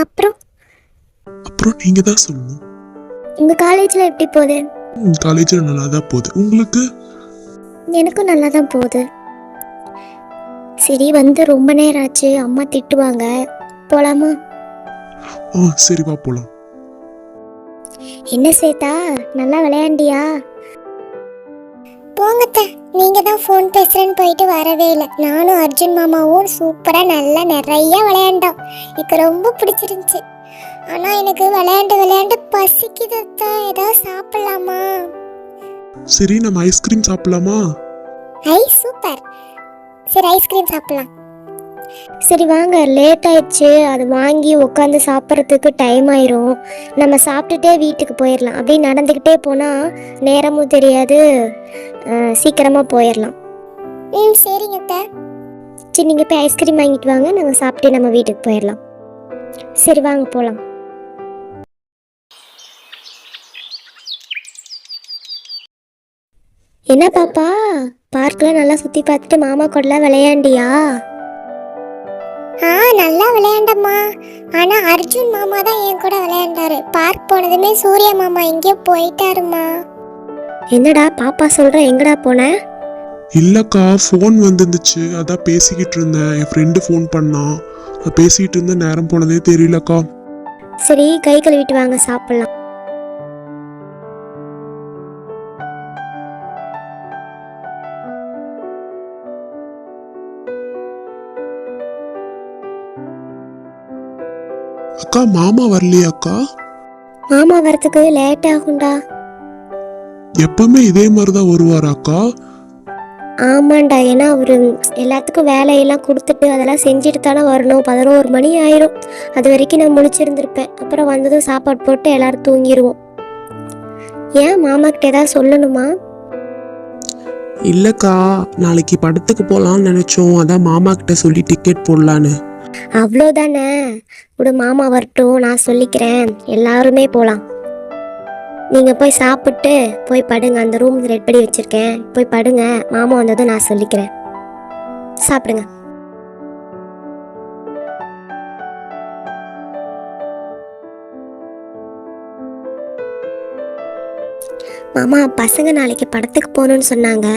அப்புறம் அப்புறம் நீங்க தான் சொல்லணும். உங்க காலேஜ்ல எப்படி போகுது? காலேஜில் நல்லா தான் போகுது. உங்களுக்கு? எனக்கும் நல்லா தான் போகுது. சரி, வந்து ரொம்ப நேரம் ஆச்சு, அம்மா திட்டுவாங்க. போலாமா? சரி வா போலாம். என்ன சேத்தா, நல்லா விளையாண்டியா? போங்கத்த, நீங்க தான் ஃபோன் பேசுறேன்னு போயிட்டு வரவே இல்லை. நானும் அர்ஜுன் மாமாவும் சூப்பரா நல்லா நிறைய விளையாண்டோம். எனக்கு ரொம்ப பிடிச்சிருந்துச்சு. ஆனா எனக்கு விளையாண்டு விளையாண்டு பசிக்குதத்தா. ஏதாவது சாப்பிடலாமா? சரி, நம்ம ஐஸ்கிரீம் சாப்பிடலாமா? சூப்பர். சரி, ஐஸ்கிரீம் சாப்பிடலாம். சரி வாங்க, லேட் ஆயிடுச்சு. அது வாங்கி உட்காந்து சாப்பிட்றதுக்கு டைம் ஆயிரும். நம்ம சாப்பிட்டுட்டே வீட்டுக்கு போயிடலாம். அப்படியே நடந்துக்கிட்டே போனால் நேரமும் தெரியாது, சீக்கிரமாக போயிடலாம். சரிங்க அத்தை. சரி, நீங்கள் போய் ஐஸ்கிரீம் வாங்கிட்டு வாங்க, நாங்கள் சாப்பிட்டு நம்ம வீட்டுக்கு போயிடலாம். சரி வாங்க போகலாம். என்ன பாப்பா, பார்க்கில் நல்லா சுற்றி பார்த்துட்டு மாமா கூடலாம் விளையாண்டியா? நல்லா விளையாண்டம்மா. ஆனா அர்ஜுன் மாமா தான் என் கூட விளையாண்டாரு. பார்க் போனதுமே சூர்யா மாமா எங்கேயோ போயிட்டாருமா. என்னடா பாப்பா சொல்ற, எங்கடா போன? இல்லக்கா, ஃபோன் வந்துருந்துச்சு, அதான் பேசிக்கிட்டு இருந்தேன். என் ஃப்ரெண்டு ஃபோன் பண்ணான், பேசிக்கிட்டு இருந்த நேரம் போனதே தெரியலக்கா. சரி, கை கழுவிட்டு வாங்க, சாப்பிடலாம். அக்கா, மாமா வரலையா அக்கா? மாமா வரதுக்கு லேட் ஆகும்டா. எப்பவுமே இதே மாதிரிதான் வருவாரா அக்கா? ஆமாண்டா, ஏன்னா அவரு எல்லாத்துக்கும் வேலையெல்லாம் கொடுத்துட்டு அதெல்லாம் செஞ்சுட்டு தானே வரணும். 11 மணி ஆயிரும். அது வரைக்கும் நான் முழிச்சிருந்திருப்பேன். அப்புறம் வந்ததும் சாப்பாடு போட்டு எல்லாரும் தூங்கிடுவோம். ஏன், மாமா கிட்ட ஏதாவது சொல்லணுமா? இல்லக்கா, நாளைக்கு படத்துக்கு போலான்னு நினைச்சோம், அதான் மாமா கிட்ட சொல்லி டிக்கெட் போடலான்னு. அவ்வளோதானே, விடு, மாமா வரட்டும், நான் சொல்லிக்கிறேன். எல்லாருமே போகலாம். நீங்கள் போய் சாப்பிட்டு போய் படுங்க. அந்த ரூம் ரெடி பண்ணி வச்சுருக்கேன், போய் படுங்க. மாமா வந்ததும் நான் சொல்லிக்கிறேன். சாப்பிடுங்க. மாமா, பசங்க நாளைக்கு படத்துக்கு போகணுன்னு சொன்னாங்க.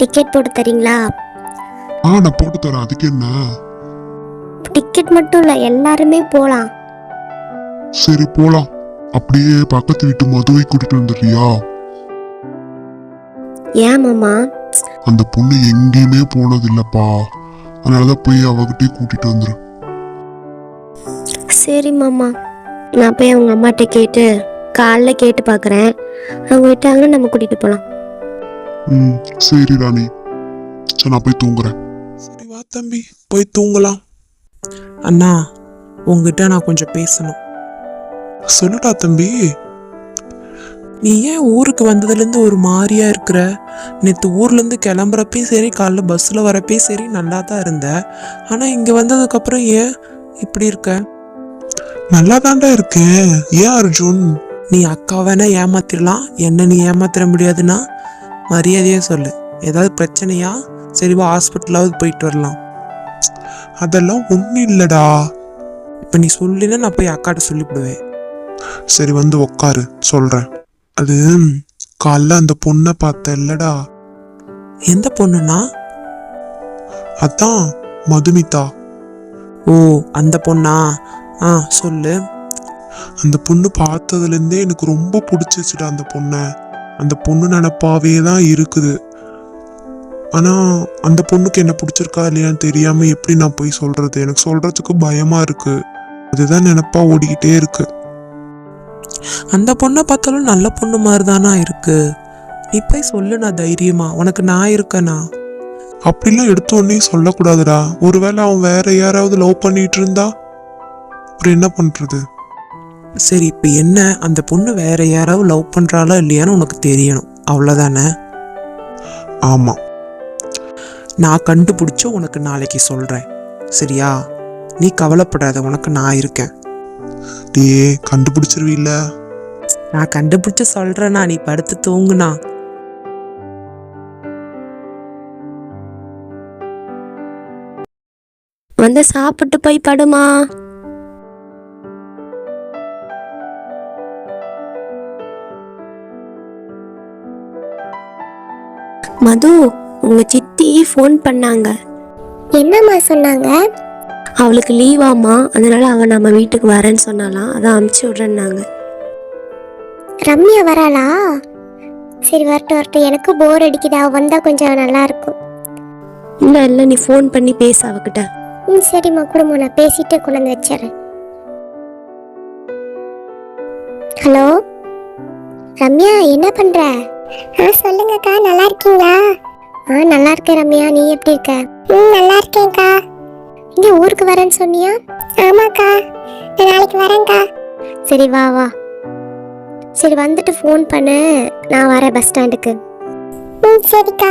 டிக்கெட் போட்டு தரீங்களா? நான் போட்டு தரேன், அதுக்கு என்ன? டிக்கெட் மட்டும் இல்லை, எல்லாருமே போகலாம். சரி போலாம். அப்படியே பக்கத்து வீட்டு மதுவை கூட்டிட்டு வந்துடுறியா? ஏன் மாமா? அந்த பொண்ணு எங்கேயுமே போனது இல்லப்பா, அதனாலதான் போய் அவகிட்டே கூட்டிட்டு வந்துரு. சரி மாமா, நான் போய் அவங்க அம்மாட்ட கேட்டு காலைல கேட்டு பார்க்குறேன். அவங்க விட்டாங்கன்னா நம்ம கூட்டிகிட்டு போகலாம். சரி ராணி, சரி நான் போய் தூங்குறேன். சரி வா தம்பி, போய் தூங்கலாம். அண்ணா, உங்ககிட்ட நான் கொஞ்சம் பேசணும். சொல்லுடா தம்பி. நீ ஏன் ஊருக்கு வந்ததுலேருந்து ஒரு மாதிரியா இருக்கிற? நேற்று ஊர்லேருந்து கிளம்புறப்பையும் சரி, காலைல பஸ்ஸில் வரப்பையும் சரி நல்லா தான் இருந்த. ஆனால் இங்கே வந்ததுக்கப்புறம் ஏன் இப்படி இருக்க? நல்லா தாண்டா இருக்கேன். ஏன் அர்ஜுன்? நீ அக்கா வேணா ஏமாத்திரலாம், என்ன நீ ஏமாத்திர முடியாதுன்னா மரியாதையே சொல்லு. ஏதாவது பிரச்சனையா? சரி வா, ஹாஸ்பிட்டலாவது போயிட்டு வரலாம். அதெல்லாம் ஒன்றும் இல்லடா. இப்போ நீ சொல்லினா நான் போய் அக்காட்ட சொல்லிவிடுவேன். சரி வந்து உக்காரு, சொல்றேன். அது காலைல அந்த பொண்ணை பார்த்த இல்லடா. எந்த பொண்ணுனா? அதான் மதுமிதா. ஓ, அந்த பொண்ணா? சொல்லு. அந்த பொண்ணு பார்த்ததுலேருந்தே எனக்கு ரொம்ப பிடிச்சிச்சுடா அந்த பொண்ணை. அந்த பொண்ணு நினப்பாவே தான் இருக்குது. ஆனா அந்த பொண்ணுக்கு என்ன பிடிச்சிருக்கா இல்லையான்னு தெரியாம எப்படி நான் போய் சொல்றது? எனக்கு சொல்றதுக்கு பயமா இருக்கு. அதுதான் நினப்பா ஓடிக்கிட்டே இருக்கு. அந்த பொண்ணை பார்த்தாலும் நல்ல பொண்ணு மாதிரி தானா இருக்கு. நீ போய் சொல்லுண்ணா தைரியமா, உனக்கு நான் இருக்கேனா. அப்படிலாம் எடுத்த உடனே சொல்லக்கூடாதுடா. ஒருவேளை அவன் வேற யாராவது லவ் பண்ணிட்டு இருந்தா அப்புறம் என்ன பண்றது? சரி, இப்போ என்ன, அந்த பொண்ணு வேற யாராவது லவ் பண்றாளா இல்லையான்னு உனக்கு தெரியணும், அவ்வளோதானே? ஆமா, நான் கண்டுபிடிச்சு உனக்கு நாளைக்கு சொல்றேன், சரியா? நீ கவலைப்படாத, உனக்கு நான் இருக்கேன். டே, கண்டுபிடிச்சிருவீல்ல? நான் கண்டுபிடிச்சு சொல்றேனா, நீ படுத்து தூங்குனா. வந்து சாப்பிட்டு போய் படுமா. மது, உங்க சித்தி ஃபோன் பண்ணாங்க. என்னம்மா சொன்னாங்க? அவளுக்கு லீவாமா, அதனால அவ நம்ம வீட்டுக்கு வரேன்னு சொன்னாலாம். அதான் அமுச்சு விடுறேன்னாங்க. ரம்யா வராளா? சரி வரட்டும் வரட்டும், எனக்கு போர் அடிக்குது, அவ வந்தா கொஞ்சம் நல்லா இருக்கும். இல்லை நீ ஃபோன் பண்ணி பேச அவகிட்ட. சரிம்மா குடும்பம், நான் பேசிட்டு கொண்டு வந்து வச்சிடறேன். ஹலோ ரம்யா, என்ன பண்ற? சொல்லுங்கக்கா, நல்லா இருக்கீங்களா? நல்லா இருக்கேன் ரம்யா, நீ எப்படி இருக்க? நல்லா இருக்கேன்க்கா. இங்க ஊருக்கு வரேன்னு சொன்னியா? ஆமாக்கா, நான் நாளைக்கு வரேன்க்கா. சரி வா வா. சரி வந்துட்டு ஃபோன் பண்ணு, நான் வரேன் பஸ் ஸ்டாண்டுக்கு. சரிக்கா.